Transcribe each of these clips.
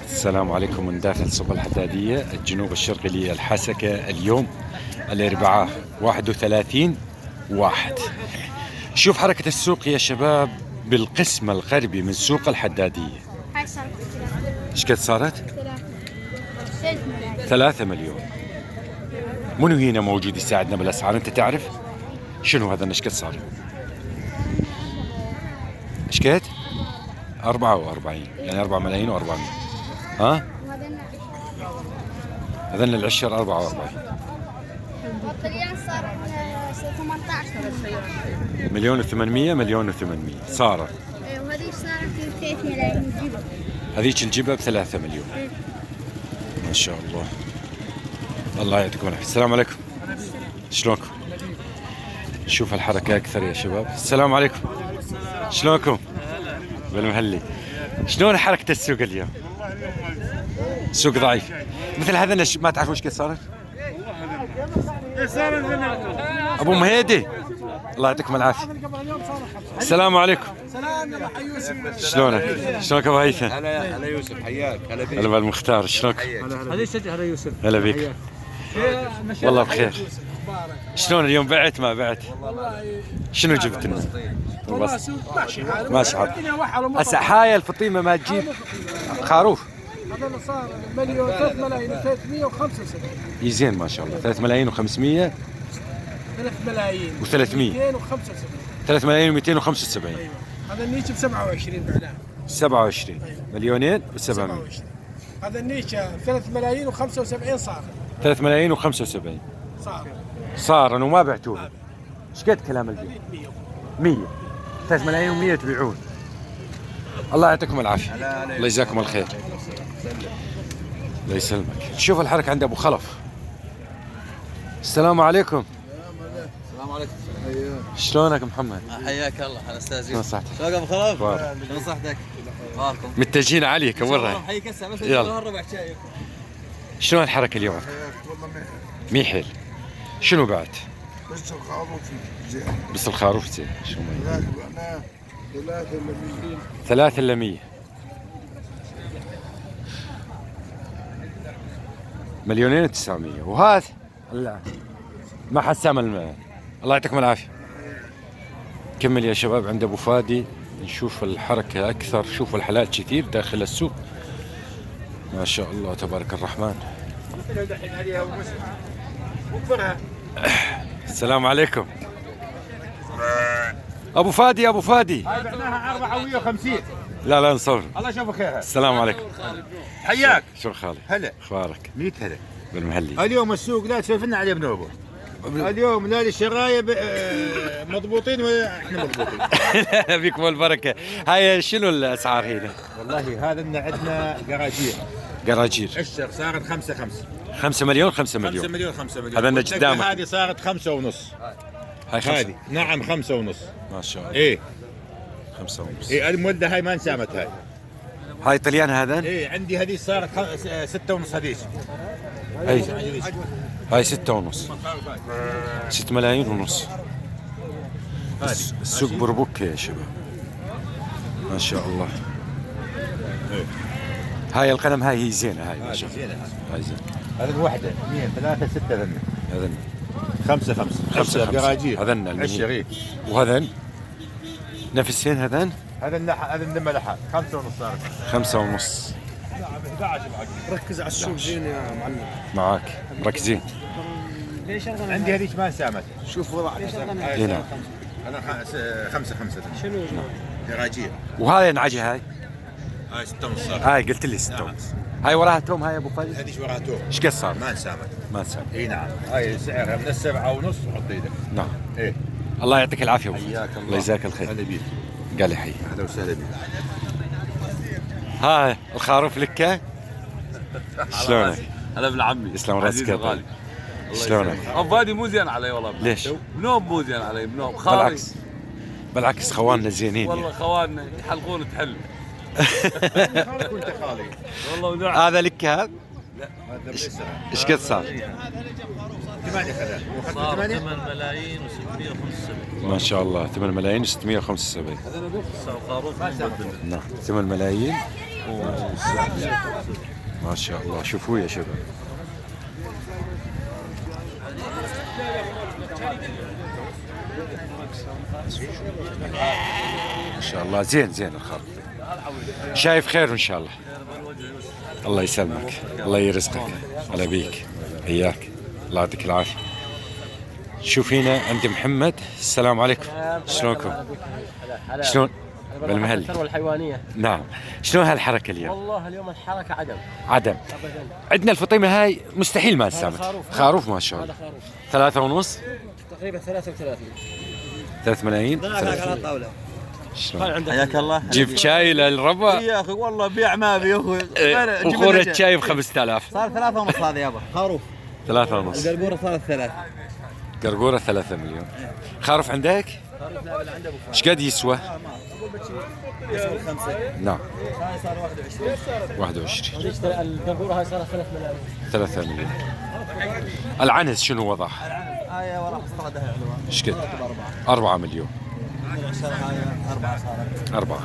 السلام عليكم من داخل سوق الحدادية الجنوب الشرقي للحسكة. اليوم الأربعاء 31/1. شوف حركة السوق يا شباب بالقسم الغربي من سوق الحدادية. هاي صارت ايش قد صارت؟ 3 ملايين. 3 مليون. منو هنا موجود يساعدنا بالأسعار؟ أنت تعرف؟ شنو هذا ايش قد صار؟ ايش قد؟ 44 يعني 4 ملايين و400. ها؟ هذن العشر 44 الطليان صار 18 مليون و800 مليون و800 صارت. وهذه صارت 3 ملايين جيبه. هذيك الجبه ب3 مليون. ما شاء الله. الله يعطيكم العافيه. السلام عليكم. شلونكم؟ نشوف الحركه اكثر يا شباب. السلام عليكم. شلونكم؟ بالمهلي. شلون حركه السوق اليوم؟ السوق ضعيف. مثل هذا ما تعرفون ايش قد صارت؟ ابو مهيدي الله يعطيكم العافيه. السلام عليكم. سلام يا حي يوسف. شلونك؟ شلونك ابو هيثم؟ هلا يوسف حياك. هلا بيك. هلا بالمختار. شلونك؟ هذه شجع هلا يوسف. هلا بيك. والله بخير. شلون اليوم بعت ما بعت؟ شنو جبت لنا؟ والله سوق ماشي حاله. ماشي حال. هسه هاي الفطيمه ما تجيب خروف. هذا اللي صار مليون 3 ملايين و375. يزين ما شاء الله. 3 ملايين و500 3 ملايين و300. 275. 3 ملايين و275. هذا النيش ب 27 بعدها. 27 مليونين و700. 27. هذا النيش 3 ملايين و75 صار. 3 ملايين و75 صار صار وما بعتوه. ايش قد كلام البيع؟ 100. 3 ملايين و100 تبيعون. الله يعطيكم العافيه. الله يجزاكم الخير. الله يسلمك. شوف الحركه عند ابو خلف. السلام عليكم. السلام عليكم. شلونك محمد؟ حياك الله. انا استاذ شلون صحتك؟ شلونك ابو خلف؟ بارك. شلون صحتك؟ باركم. متجهين عليك ورا. حيك هسه بس يلا. ربع شاي. شلون الحركه اليوم؟ ميحل. شنو بعد؟ بس الخروف زين. بس الخروف زين. شو ما لكن انا 3 3 الا 100. مليونين و900 وهذا لا ما حسام الله يعطيكم العافيه. كمل يا شباب عند ابو فادي نشوف الحركه اكثر. شوفوا الحلال كثير داخل السوق ما شاء الله تبارك الرحمن. السلام عليكم. ابو فادي ابو فادي. هاي بعناها 450. لا لا نصور. الله يشوفك خيرها. السلام عليكم. حياك. شو خالي؟ هلا. اخبارك؟ 100 هلا. بالمهلي. اليوم السوق لا تسولفنا عليه بنوبه. اليوم لا الشرايب مضبوطين واحنا مضبوطين. بكم البركه. هاي شنو الاسعار هنا؟ والله هذا عندنا قراجير. قراجير. الشر صارت 5 5 مليون 5 5 مليون. مليون 5 مليون. هذا اللي والدقة قدامك. هذه صارت 5 ونص. هاي 5 هذه نعم 5 ونص. ما شاء الله. ايه 5 ونص. ايه المولده هاي ما انسامت هاي. هاي طليان هذا؟ ايه عندي هذه صارت 6 ونص هذيك. هاي 6 ونص. 6 ملايين ونص. السوق بربك يا شباب ما شاء الله. هاي القلم هاي هي زينه. هاي ما شاء الله. هاي زينه. هذه الوحده 2 3 6 ذنب. هذن 5 5 قراجير. هذن الشريك. وهذن نفسين هذن هذا هذا النمى لحال 5 ونص صارت. 5 ونص. ركز على السوق زين يا معلم. معاك مركزين. عندي هذيك ما سامت. شوف وضعك. هنا انا 5 شنو؟ قراجير. وهاي انعجه هاي. هاي 6 ونص صارت. هاي قلت لي 6 ونص. هاي وراها توم. هاي ابو فادي هذيك وراها توم. ايش قد صار؟ ما سامت. ما سامع. اي نعم. هاي سعرها من 7 ونص وحط ايدك. نعم. ايه. الله يعطيك العافيه أبو فادي. حياك الله. الله يجزاك الخير. هلا بيك. قال لي حي. اهلا وسهلا بيك. ها الخروف لكه. شلونك؟ هلا ابن عمي. يسلم راسك يا طيب. شلونك؟ ابو فادي مو زين علي والله. ليش؟ بنوب مو زين علي بنوب. خالي. بالعكس بالعكس خواننا زينين والله يعني. خواننا يحلقون تحل. وانت خالي. والله وداع. هذا لك هذا؟ هذا ايش قد صار؟ 8 خذا. صار 8 8 ملايين و675. ما شاء الله 8 ملايين و675. صار خروف ما نعم 8 ملايين ما شاء الله شوفوا يا شباب. ما شاء الله زين زين الخروف. شايف خير ان شاء الله. الله يسلمك، الله يرزقك، على بيك اياك، الله يعطيك العافيه. شوف هنا عند محمد. السلام عليكم، شلونكم؟ شلون؟ بالمهلي. الثروة الحيوانية. نعم. شلون هالحركة اليوم؟ والله اليوم الحركة عدم. عدم. عندنا الفطيمة هاي مستحيل ما نسامت. خروف ما شاء الله. 3.5 تقريبا 33. 3 ملايين. على الطاولة. شلون؟ حياك الله. جيب شاي للربع. يا اخي والله بيع ما ابي يا اخوي. وخورة شاي ب 5000. صار 3.5 هذا يابا خروف. 3.5. القرقورة صارت 3. قرقورة 3 مليون. خروف عندك؟ ايش قد يسوى؟ يسوي 5. نعم. هاي صار 21. 21. القرقورة هاي صارت 3 ملايين. 3 مليون. العنز شنو وضعه؟ هاي وراء استرادها حلوة. ايش قد؟ 4 مليون. العشرة هاي 4 صارت. 4.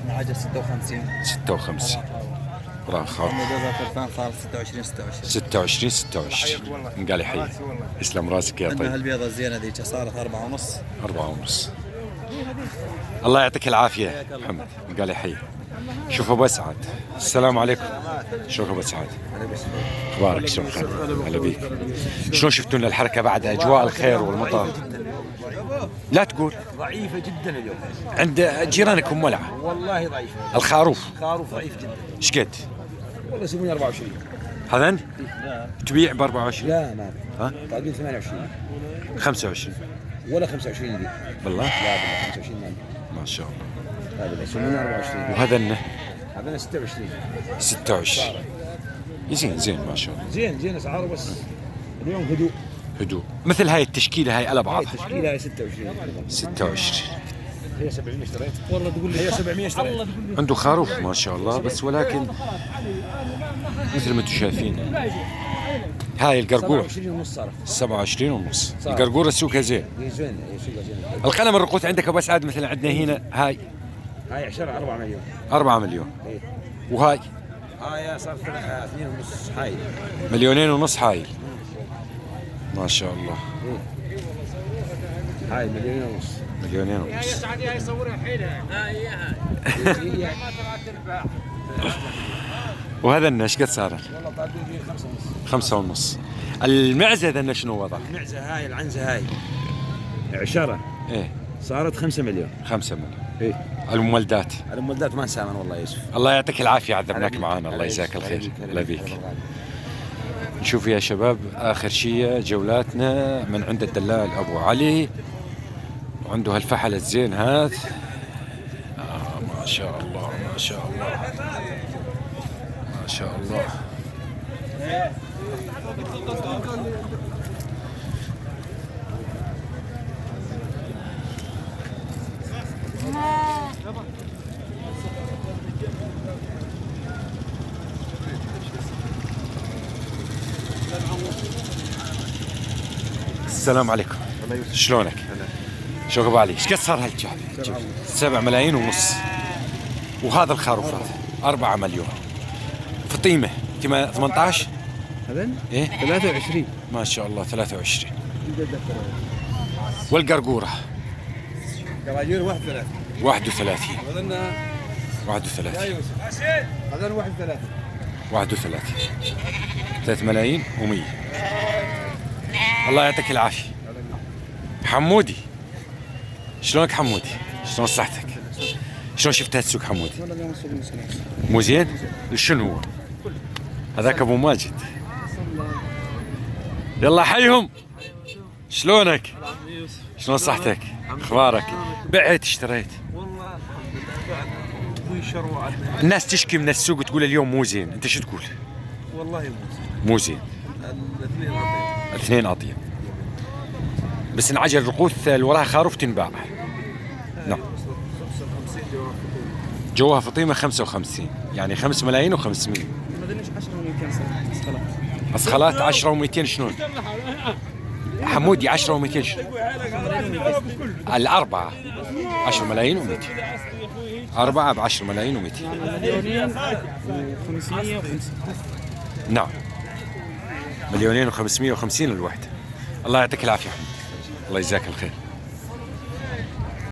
العجل 56. 56. برافو خالد. المجازة كرفان صارت 26. 26. قال يحيي. يسلم راسك يا عندنا طيب. البيضة الزينة ذيك صارت 4.5. 4.5. الله يعطيك العافية محمد. قال يحيي. شوف ابو اسعد. السلام عليكم. شلونك ابو اسعد؟ اخبارك شلون خير؟ هلا بيك. شلون شفتوا لنا الحركة بعد اجواء الخير والمطر؟ لا تقول. ضعيفة جدا اليوم. عند جيرانكم ولعة. والله ضعيفة. الخروف خروف ضعيف جدا. ايش قد؟ والله يسوون 24. هذا تبيع ب 24؟ لا ما ها؟ باقي 28 25 ولا 25 ذي. بالله؟ لا بالله 25 ما شاء الله. هذا يسوون 24. وهذا انه هذا 26. 26. زين زين ما شاء الله. زين اسعاره بس اليوم هدوء. هدوء. مثل هاي التشكيلة هاي على هاي بعضها. التشكيله هاي 26. 26. هي 700 اشتريت. والله تقول لي هي 700 اشتريت. عنده خروف ما شاء الله بس ولكن مثل ما انتم شايفين هاي القرقورة 27 ونص صارت. 27 ونص. القرقورة سوقها زين. هي زين هي سوقها زين. القلم الرقوت عندك ابو اسعد مثلا عندنا هنا هاي هاي عشرة 4 مليون. 4 مليون. إيه. وهاي هاي صارت 2 ونص حايل. 2.5 هايل. ما شاء الله. هاي 2 ونص. 2.5. هاي يصورها حيلها. وهذا النش قد صار؟ والله باقي لي 5 ونص. 5 ونص. المعزة ذا شنو وضع؟ المعزه هاي العنزه هاي عشرة ايه صارت 5 مليون. 5 مليون. ايه المولدات. المولدات ما نسامن والله يوسف. الله يعطيك العافية عذبناك معانا. الله يجزاك الخير. الله بيك. نشوف يا شباب آخر شيء جولاتنا من عند الدلال أبو علي وعنده هالفحل الزين هذا. ما شاء الله ما شاء الله ما شاء الله. السلام عليكم. شلونك؟ شلونك ابو علي؟ ايش قد صار هالجعل؟ 7 ملايين ونص. وهذا الخروف هذا 4 مليون. فطيمه 18. هذا ايه 23. ما شاء الله 23. والقرقوره قراجير 31. 31. هذا 31. هذا 31. 31. 3 ملايين و100. الله يعطيك العافية حمودي. شلونك حمودي؟ شلون صحتك؟ شلون شفت هالسوق حمودي؟ مو زين؟ شنو هو؟ هذاك ابو ماجد. يلا حيهم. شلونك؟ شلون صحتك؟ اخبارك؟ بعت اشتريت؟ والله ابوي شروع عندنا. الناس تشكي من السوق وتقول اليوم مو زين، انت شو تقول؟ والله مو زين. الاثنين عطيه. الاثنين اطيب. بس انعجل الرقوث اللي وراها خروف تنباع. نعم. 55 جواب. جواها فطيمه 55 يعني 5 ملايين و500. ما ادريش 10 ممكن صار. اصخلات 10 و200 شنو؟ حمودي 10 و200 شنو؟ الاربعه 10 ملايين و200. 4 ب10 ملايين و200. مليونين و550. نعم 2,550,000 الوحدة. الله يعطيك العافية حمد. الله يجزاك الخير.